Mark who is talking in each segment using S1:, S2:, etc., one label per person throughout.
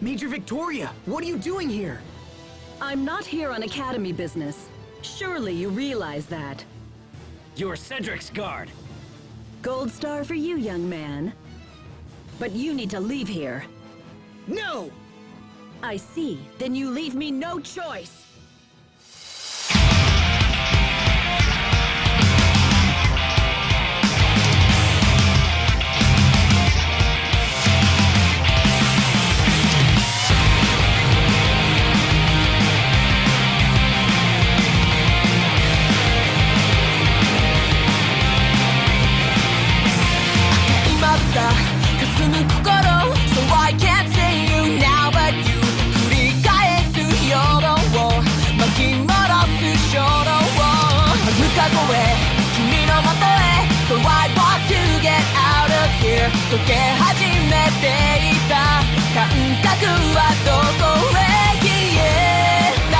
S1: Major Victoria, what are you doing here?
S2: I'm not here on Academy business. Surely you realize that.
S3: You're Cedric's guard.
S2: Gold star for you, young man. But you need to leave here.
S1: No!
S2: I see. Then you leave me no choice.
S4: So I can't say you now, but you 繰り返す夜を巻き戻す衝動を向かえ君のもとへ So I want to get out of here 溶け始めていた感覚はどこへ消えた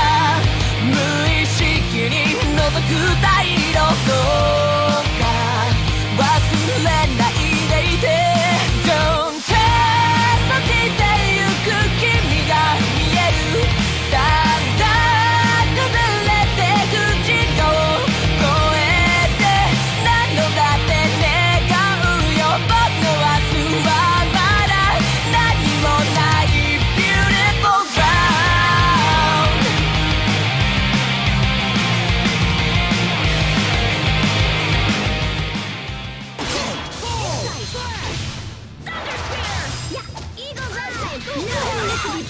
S4: 無意識に覗く太陽どうか忘れないでいて Don't care 閉じてゆく君が見えるただ崩れてく自動を超えて何度だって願うよ僕の明日はまだ何もない Beautiful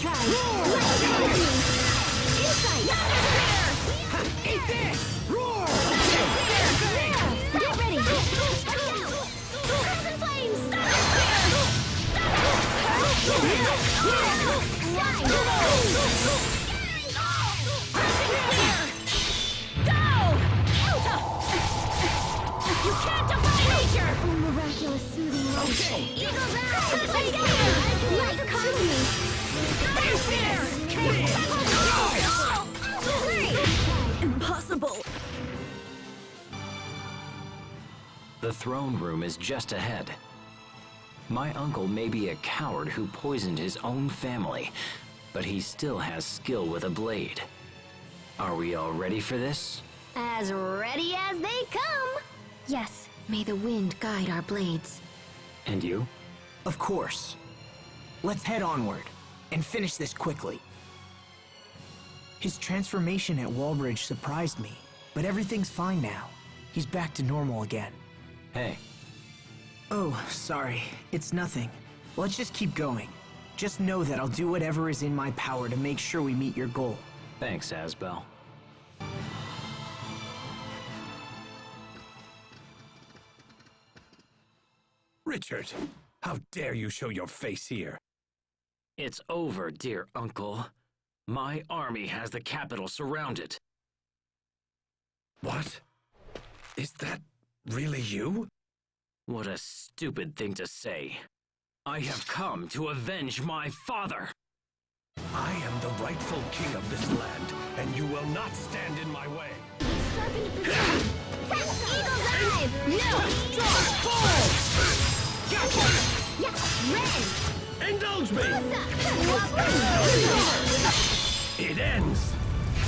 S4: ground
S1: Eat this! Roar!
S5: Get ready! Crimson Flames! You can't defy nature! Oh, miraculous soothing light. Eagle's Eye! Light comes me!
S2: Impossible!
S3: The throne room is just ahead. My uncle may be a coward who poisoned his own family, but he still has skill with a blade. Are we all ready for this?
S5: As ready as they come! Yes, may the wind guide our blades.
S3: And you?
S1: Of course. Let's head onward, and finish this quickly. His transformation at Wallbridge surprised me, but everything's fine now. He's back to normal again.
S3: Hey,
S1: Oh, sorry. It's nothing. Let's just keep going. Just know that I'll do whatever is in my power to make sure we meet your goal.
S3: thanks, Asbel.
S6: Richard, how dare you show your face here?
S3: It's over, dear uncle. My army has the capital surrounded.
S6: What? Is that really you?
S3: What a stupid thing to say. I have come to avenge my father!
S6: I am the rightful king of this land, and you will not stand in my way.
S5: Eagle's Eye! No! Yeah, Red!
S6: Indulge me!
S5: Usa!
S6: It ends!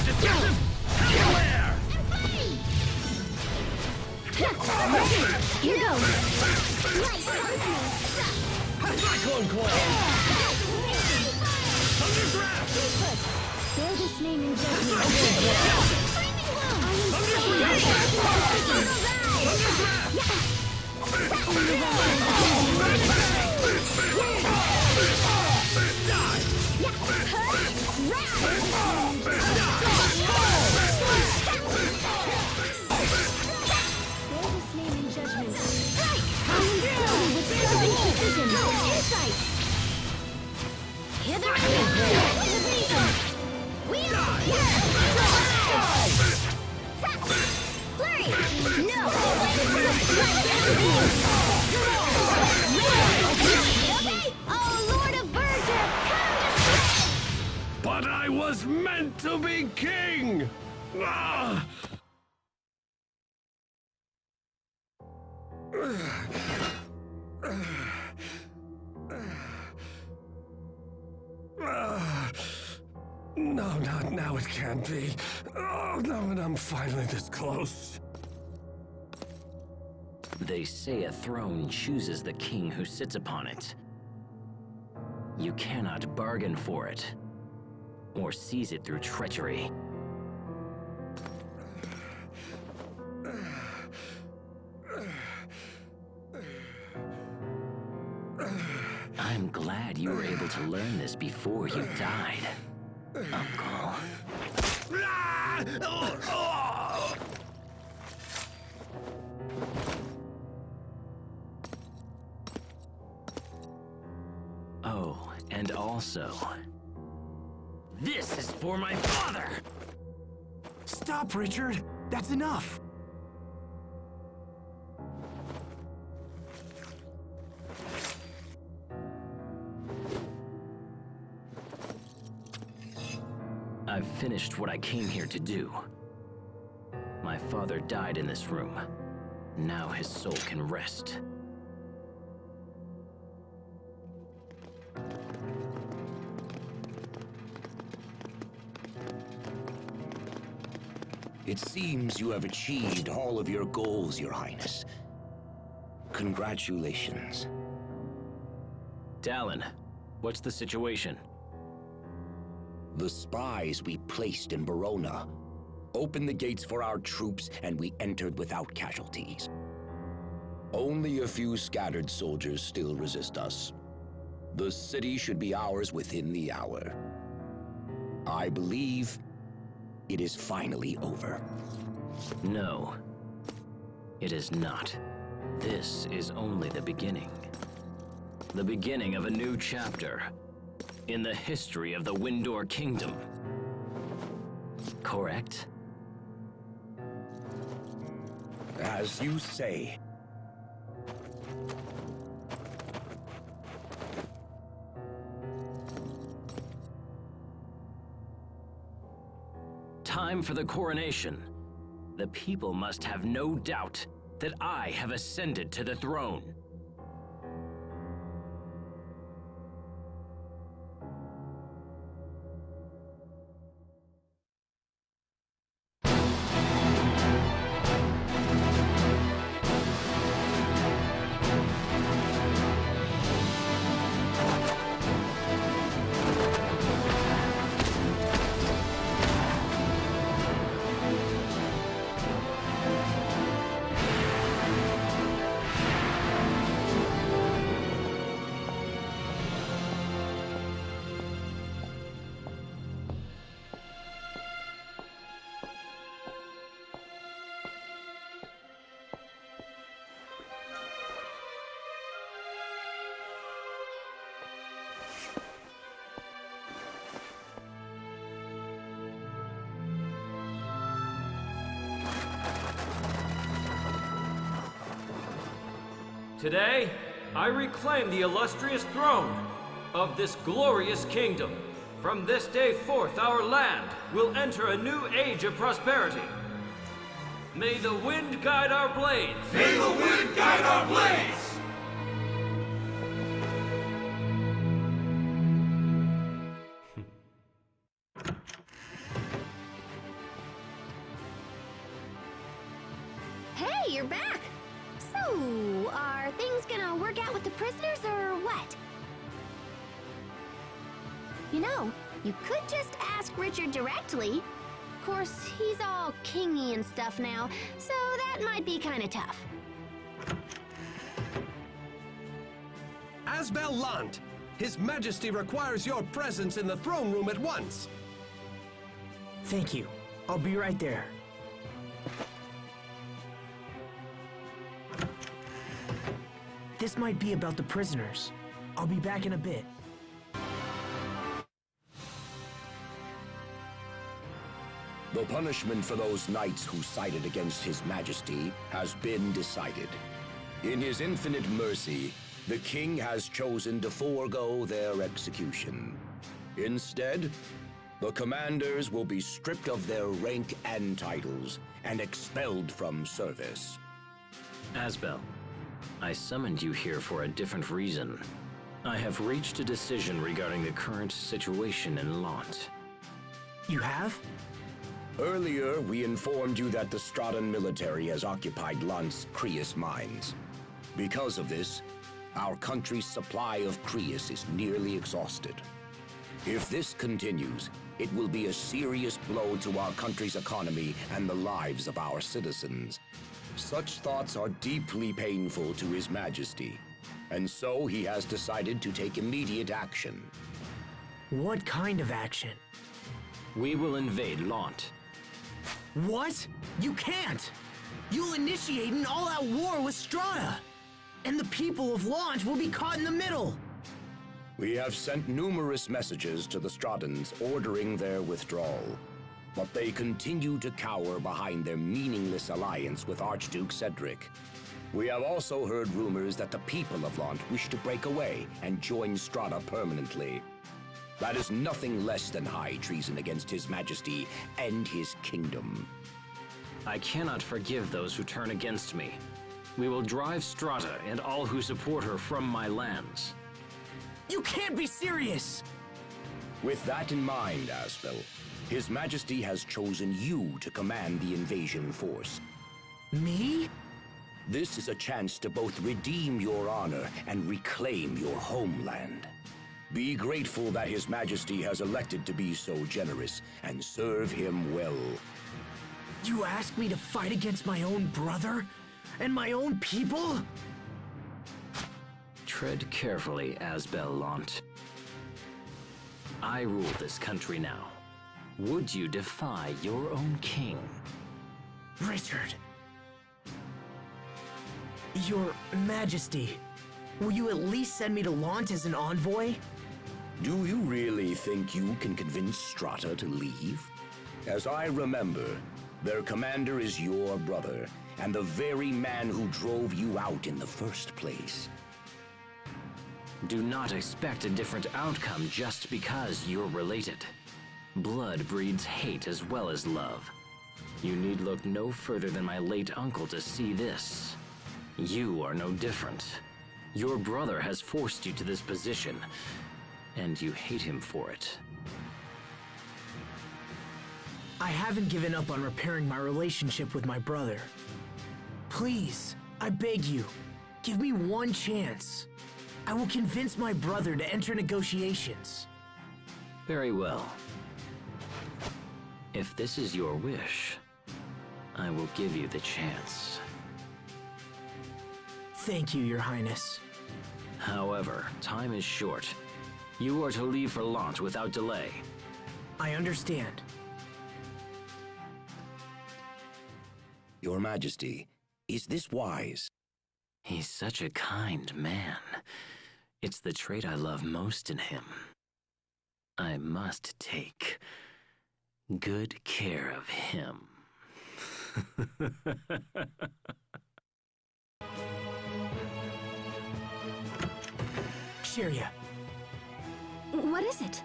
S6: Destructive everywhere!
S5: Here goes!
S6: Cyclone Claw! Thunderdraft!
S5: Bear this name in judgment.
S6: But I was meant to be king! Ah! No, not now, it can't be. Oh, no, and I'm finally this close.
S3: They say a throne chooses the king who sits upon it. You cannot bargain for it, or seize it through treachery. I'm glad you were able to learn this before you died, Uncle. Oh, and also, this is for my father!
S1: Stop, Richard! That's enough!
S3: I've finished what I came here to do. My father died in this room. Now his soul can rest.
S7: It seems you have achieved all of your goals, Your Highness. Congratulations.
S3: Dallin, what's the situation?
S7: The spies we placed in Verona opened the gates for our troops, and we entered without casualties. Only a few scattered soldiers still resist us. The city should be ours within the hour. I believe it is finally over.
S3: No, it is not. This is only the beginning. The beginning of a new chapter in the history of the Windor Kingdom. Correct?
S7: As you say.
S3: Time for the coronation. The people must have no doubt that I have ascended to the throne.
S8: Today, I reclaim the illustrious throne of this glorious kingdom. From this day forth, our land will enter a new age of prosperity. May the wind guide our blades!
S6: May the wind guide our blades!
S5: Hey, you're back! So, are things gonna work out with the prisoners or what? You know, you could just ask Richard directly. Of course, he's all kingy and stuff now, so that might be kinda tough.
S6: Asbel Lant, His Majesty requires your presence in the throne room at once.
S1: Thank you. I'll be right there. This might be about the prisoners. I'll be back in a bit.
S7: The punishment for those knights who sided against His Majesty has been decided. In his infinite mercy, the king has chosen to forego their execution. Instead, the commanders will be stripped of their rank and titles and expelled from service.
S3: Asbel, I summoned you here for a different reason. I have reached a decision regarding the current situation in Lant.
S1: You have?
S7: Earlier, we informed you that the Stradan military has occupied Lant's Creus mines. Because of this, our country's supply of Creus is nearly exhausted. If this continues, it will be a serious blow to our country's economy and the lives of our citizens. Such thoughts are deeply painful to His Majesty, and so he has decided to take immediate action.
S1: What kind of action?
S3: We will invade Lant.
S1: What? You can't! You'll initiate an all-out war with Strata! And the people of Lant will be caught in the middle!
S7: We have sent numerous messages to the Stratans ordering their withdrawal, but they continue to cower behind their meaningless alliance with Archduke Cedric. We have also heard rumors that the people of Lant wish to break away and join Strata permanently. That is nothing less than high treason against His Majesty and his kingdom.
S3: I cannot forgive those who turn against me. We will drive Strata and all who support her from my lands.
S1: You can't be serious!
S7: With that in mind, Asbel, His Majesty has chosen you to command the invasion force.
S1: Me?
S7: This is a chance to both redeem your honor and reclaim your homeland. Be grateful that His Majesty has elected to be so generous, and serve him well.
S1: You ask me to fight against my own brother? And my own people?
S3: Tread carefully, Asbel Lant. I rule this country now. Would you defy your own king?
S1: Richard. Your Majesty, will you at least send me to Lant as an envoy?
S7: Do you really think you can convince Strata to leave? As I remember, their commander is your brother, and the very man who drove you out in the first place.
S3: Do not expect a different outcome just because you're related. Blood breeds hate as well as love. You need look no further than my late uncle to see this. You are no different. Your brother has forced you to this position, and you hate him for it.
S1: I haven't given up on repairing my relationship with my brother. Please, I beg you, give me one chance. I will convince my brother to enter negotiations.
S3: Very well. If this is your wish, I will give you the chance.
S1: Thank you, Your Highness.
S3: However, time is short. You are to leave for Lant without delay.
S1: I understand.
S7: Your Majesty, is this wise?
S3: He's such a kind man. It's the trait I love most in him. I must take good care of him.
S1: Sheria,
S5: What is it?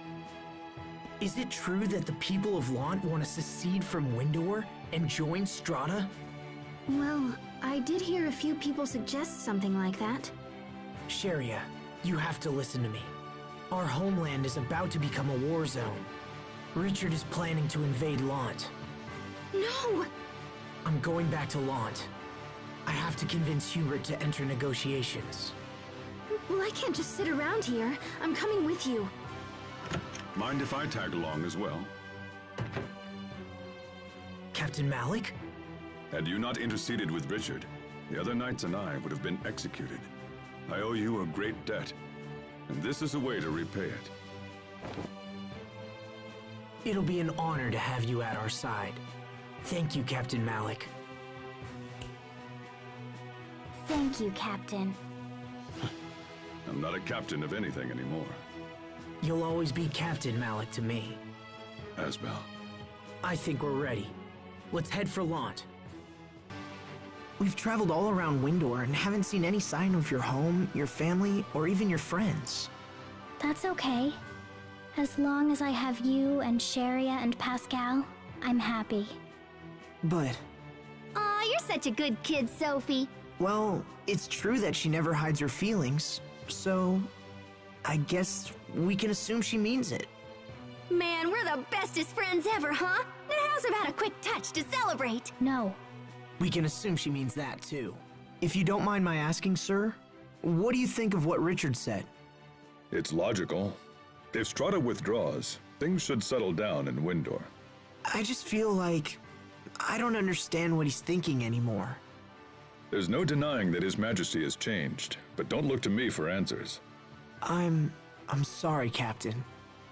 S1: is it true that the people of Lant want to secede from Windor and join Strata?
S5: Well, I did hear a few people suggest something like that.
S1: Sheria, you have to listen to me. Our homeland is about to become a war zone. Richard is planning to invade Lant.
S5: No!
S1: I'm going back to Lant. I have to convince Hubert to enter negotiations.
S5: Well, I can't just sit around here. I'm coming with you.
S9: Mind if I tag along as well?
S1: Captain Malik?
S9: Had you not interceded with Richard, the other knights and I would have been executed. I owe you a great debt, and this is a way to repay it.
S1: It'll be an honor to have you at our side. Thank you, Captain Malik.
S5: Thank you, Captain.
S9: I'm not a captain of anything anymore.
S1: You'll always be Captain Malik to me.
S9: Asbel.
S1: I think we're ready. Let's head for Lant. We've traveled all around Windor and haven't seen any sign of your home, your family, or even your friends.
S10: That's okay. As long as I have you and Sheria and Pascal, I'm happy.
S1: But,
S5: Aw, you're such a good kid, Sophie.
S1: well, it's true that she never hides her feelings, so I guess we can assume she means it.
S5: Man, we're the bestest friends ever, huh? Now how's about a quick touch to celebrate?
S10: No.
S1: We can assume she means that, too. If you don't mind my asking, sir, what do you think of what Richard said?
S9: It's logical. If Strata withdraws, things should settle down in Windor.
S1: I just feel like I don't understand what he's thinking anymore.
S9: There's no denying that His Majesty has changed, but don't look to me for answers.
S1: I'm sorry, Captain.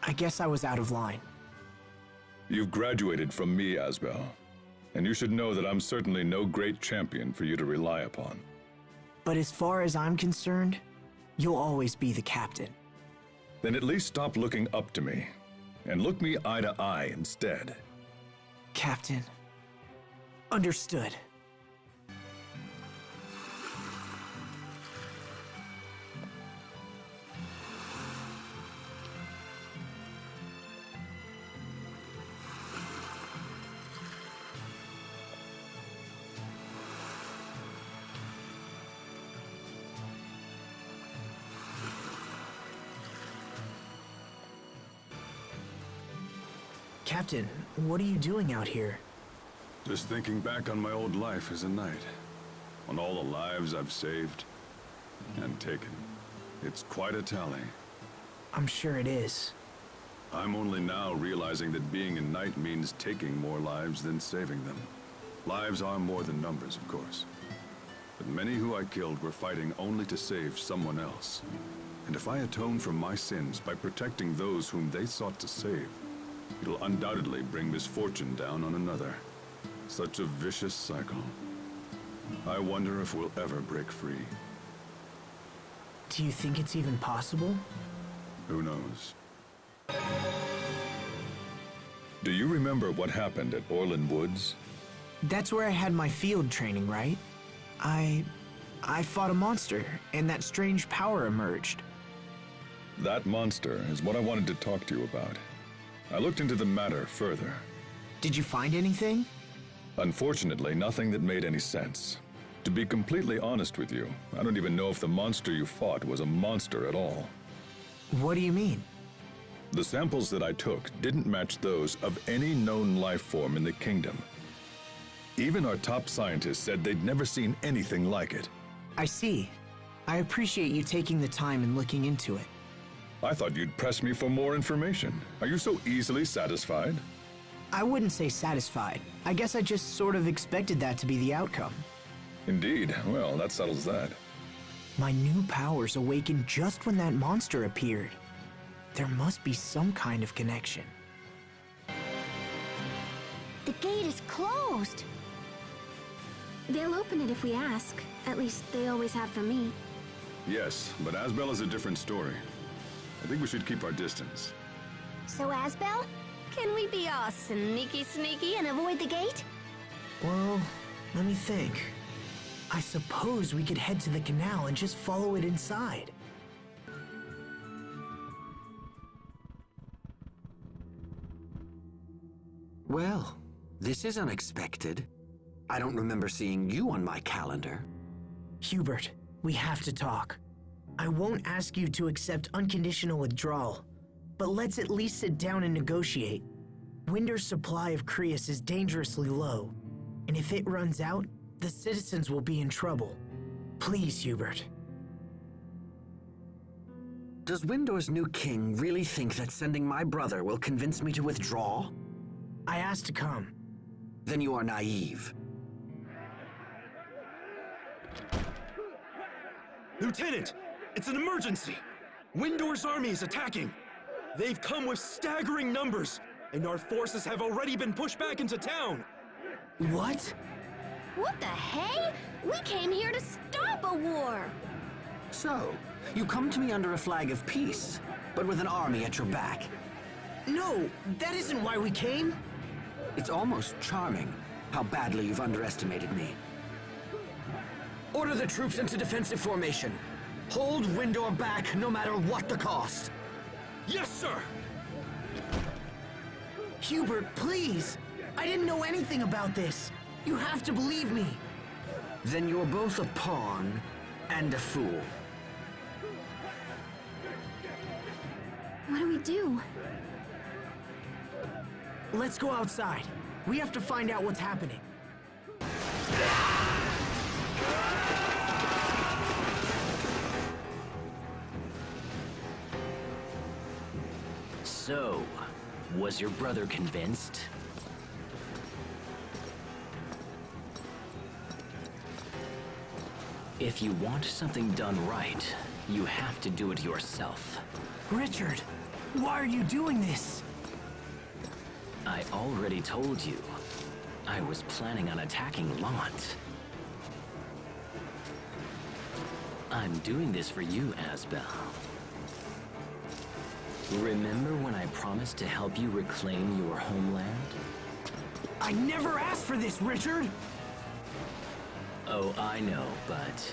S1: I guess I was out of line.
S9: You've graduated from me, Asbel, and you should know that I'm certainly no great champion for you to rely upon.
S1: But as far as I'm concerned, you'll always be the captain.
S9: Then at least stop looking up to me, and look me eye to eye instead.
S1: Captain. Understood. Captain, what are you doing out here?
S9: Just thinking back on my old life as a knight, on all the lives I've saved and taken. It's quite a tally.
S1: I'm sure it is.
S9: I'm only now realizing that being a knight means taking more lives than saving them. Lives are more than numbers, of course. But many who I killed were fighting only to save someone else. And if I atone for my sins by protecting those whom they sought to save, it'll undoubtedly bring misfortune down on another. Such a vicious cycle. I wonder if we'll ever break free.
S1: Do you think it's even possible?
S9: Who knows? Do you remember what happened at Orlan Woods?
S1: That's where I had my field training, right? I fought a monster, and that strange power emerged.
S9: That monster is what I wanted to talk to you about. I looked into the matter further.
S1: Did you find anything?
S9: Unfortunately, nothing that made any sense. To be completely honest with you, I don't even know if the monster you fought was a monster at all.
S1: What do you mean?
S9: The samples that I took didn't match those of any known life form in the kingdom. Even our top scientists said they'd never seen anything like it.
S1: I see. I appreciate you taking the time and looking into it.
S9: I thought you'd press me for more information. Are you so easily satisfied?
S1: I wouldn't say satisfied. I guess I just sort of expected that to be the outcome.
S9: Indeed. Well, that settles that.
S1: My new powers awakened just when that monster appeared. There must be some kind of connection.
S5: The gate is closed. They'll open it if we ask. At least they always have for me.
S9: Yes, but Asbel is a different story. I think we should keep our distance.
S5: So, Asbel, can we be all sneaky and avoid the gate?
S1: Well, let me think. I suppose we could head to the canal and just follow it inside.
S11: Well, this is unexpected. I don't remember seeing you on my calendar.
S1: Hubert, we have to talk. I won't ask you to accept unconditional withdrawal, but let's at least sit down and negotiate. Windor's supply of Creus is dangerously low, and if it runs out, the citizens will be in trouble. Please, Hubert.
S11: Does Windor's new king really think that sending my brother will convince me to withdraw?
S1: I asked to come.
S11: Then you are naive.
S12: Lieutenant! It's an emergency! Windor's army is attacking! They've come with staggering numbers, and our forces have already been pushed back into town!
S1: What?
S5: What the hey? We came here to stop a war!
S11: So, you come to me under a flag of peace, but with an army at your back.
S1: No, that isn't why we came.
S11: It's almost charming how badly you've underestimated me. Order the troops into defensive formation. Hold Windor back no matter what the cost.
S12: Yes, sir!
S1: Hubert, please! I didn't know anything about this. You have to believe me.
S11: Then you're both a pawn and a fool.
S5: What do we do?
S1: Let's go outside. We have to find out what's happening.
S3: So, was your brother convinced? If you want something done right, you have to do it yourself.
S1: Richard, why are you doing this?
S3: I already told you. I was planning on attacking Lant. I'm doing this for you, Asbel. Remember when I promised to help you reclaim your homeland?
S1: I never asked for this, Richard!
S3: Oh, I know, but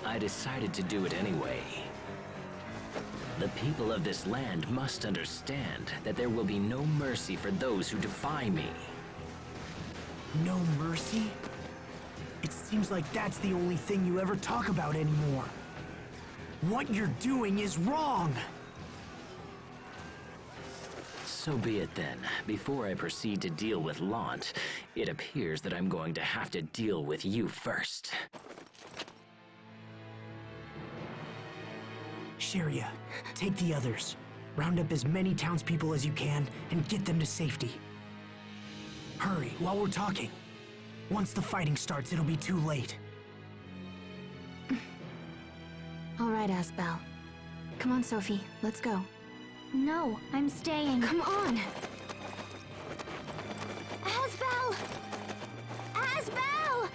S3: I decided to do it anyway. The people of this land must understand that there will be no mercy for those who defy me.
S1: No mercy? It seems like that's the only thing you ever talk about anymore. What you're doing is wrong!
S3: So be it then. Before I proceed to deal with Lant, it appears that I'm going to have to deal with you first.
S1: Sharia, take the others. Round up as many townspeople as you can and get them to safety. Hurry, while we're talking. Once the fighting starts, it'll be too late.
S5: All right, Asbel. Come on, Sophie, let's go.
S10: No, I'm staying.
S5: Come on! Asbel! Asbel!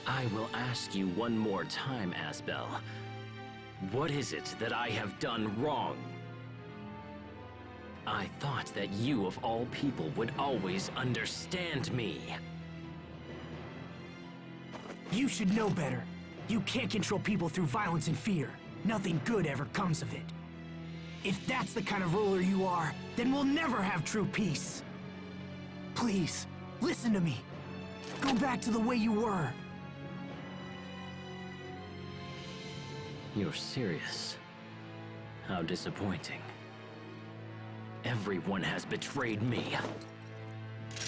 S3: I will ask you one more time, Asbel. What is it that I have done wrong? I thought that you, of all people, would always understand me.
S1: You should know better. You can't control people through violence and fear. Nothing good ever comes of it. If that's the kind of ruler you are, then we'll never have true peace. Please, listen to me. Go back to the way you were.
S3: You're serious? How disappointing. Everyone has betrayed me.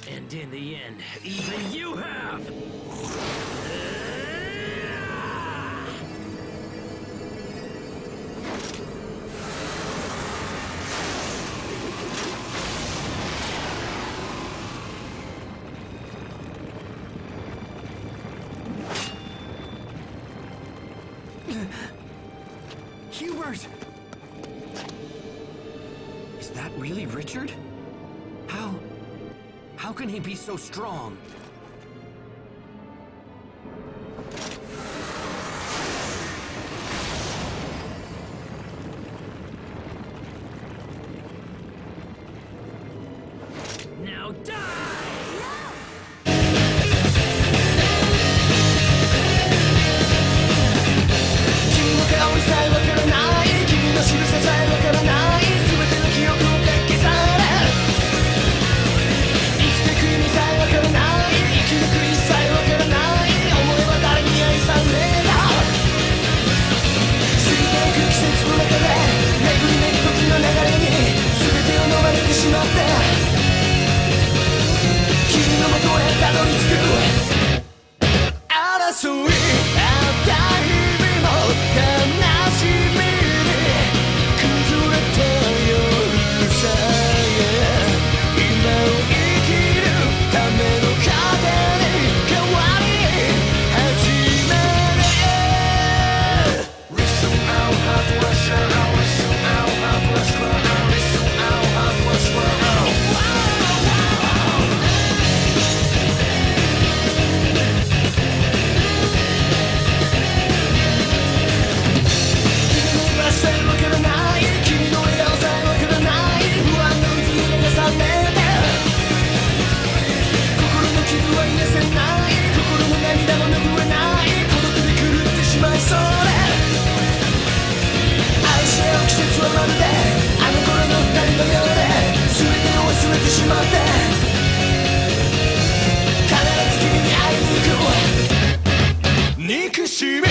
S3: And in the end, even you have!
S1: Hubert!
S11: Is that really Richard? How can he be so strong?
S3: Now die!
S4: Nikishima